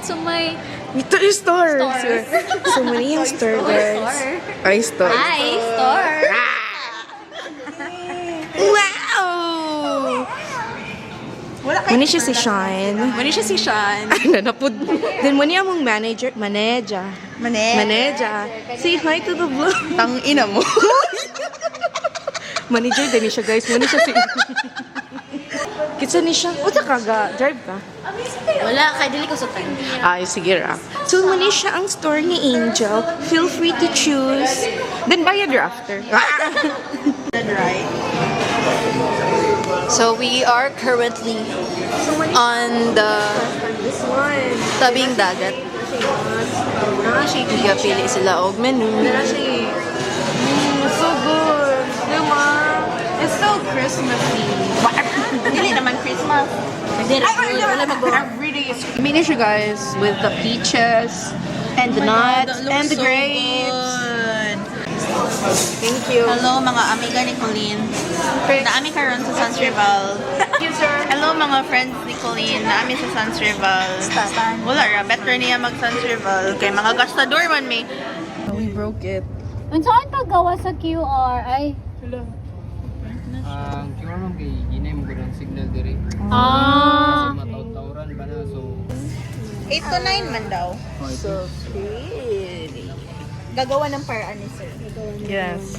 sa may Ito yung store. Store. So, mali yung store, guys. Ay, store. Hi, store. Wow! Muna siya si Sean. Muna siya si Sean. Nanapod. Then muna yung manager. Manager. Say hi to the vlog. Tang ina mo. Manager din siya, guys. Muna siya si... Kitsa ni siya. O, ka drive ka? Wala, kay dili ko sutan. Ay, sige ra. So, muna siya ang store ni Angel. Feel free to choose. Then, bayad ra after. Right? So we are currently on the This one. tabing dagat. Nagapili sila og menu. So good. Diba? It's so Christmassy. Hindi naman Christmas. Every day is... Mini siya, guys, with the peaches, and the nuts, and the grapes. Thank you. Hello mga amiga ni Colleen. Naami karon sa Sans Rival. Thank you, sir. Hello mga friends ni Colleen. Naami sa Sans Rival. Wala ra, better niya mag Sans Rival. Kay mga gastador man may. We broke it. Unsaon paggawa sa QR ay Ang QR ma'am kay ginay mo ng signal dire. ah Kasi mataw-tawran ba na so 8 to 9 man daw. So pretty. Gagawa ng paraan ni sir. Yes.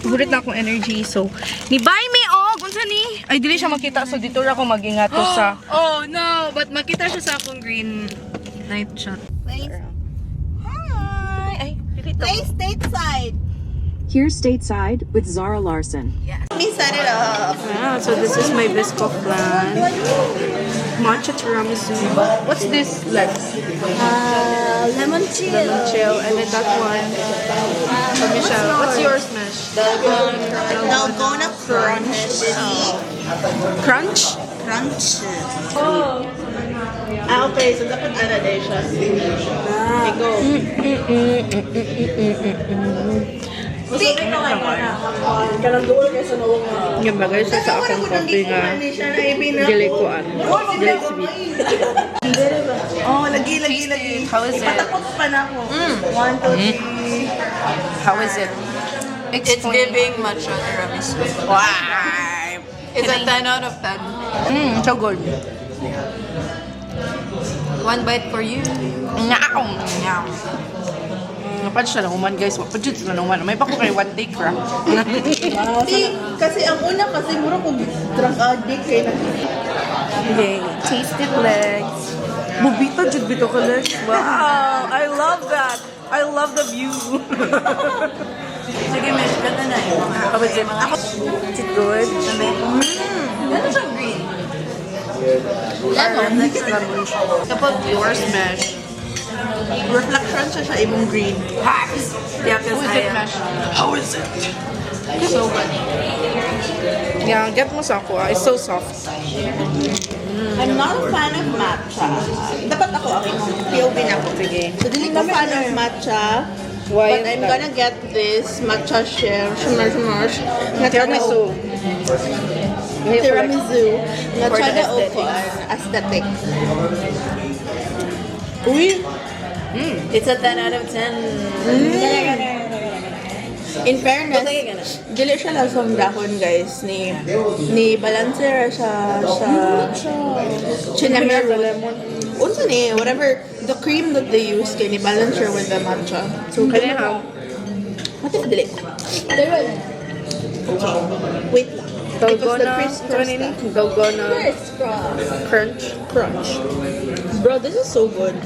Gulit na akong energy. So, ni buy me og unsa ni? Ay dili siya makita so dito ra ko mag-ingat to sa. Oh no, but makita siya sa akong green night shot. Place, Ay, dili to. place stateside. Here's Stateside with Zara Larson. Me set it up. Ah, so this is my biscuit flan. Matcha tiramisu. What's this, Lex? Lemon chill. Lemon chill. And then that one. For Michelle. What's yours, Mish? Dalgona crunch. Crunch? Crunch. Okay, so dapat ano din siya. Ego. Yung bagay siya sa akong coffee nga. Dili ko ano. Dili sweet. Oh, lagi. How is it? Patakot pa na ako. 1, 2, 3. How is it? It's giving matcha tiramisu. Wow. It's a 10 out of 10. So good. One bite for you. Ngaw. Napad siya naman, guys. Wapad siya naman. May pa ko kay one take ra. Kasi ang una kasi mura ko drug addict kay Okay, tasted legs. Bubita jud bito ka legs. Wow, I love that. I love the view. Sige, Mish, ganda na yung mga How is it? Is it good? Ganda siyang green. Lemon. Lemon siya. Kapag yours, Mish. reflection siya ibang green. Yeah, because How is it, Mesh? how is it? So good. Yeah, get mo sa ako. It's so soft. I'm not a fan of matcha. Dapat ako POV na ako. Sige. So, dili ko fan of matcha. Why But is I'm that? gonna get this matcha share. Tiramisu. Tiramisu. Na For the try ko aesthetics. aesthetic. Uy! It's a 10 out of 10. In fairness, dili siya lasang dahon, guys. Ni balancer siya sa cinnamon. Unsa ni, whatever, the cream that they use kay ni balancer with the matcha. So, Kaya ha? what if dili? Wait lang. Because the Dalgona. crisp Dalgona. crust. Crunch. Crunch. Bro, this is so good.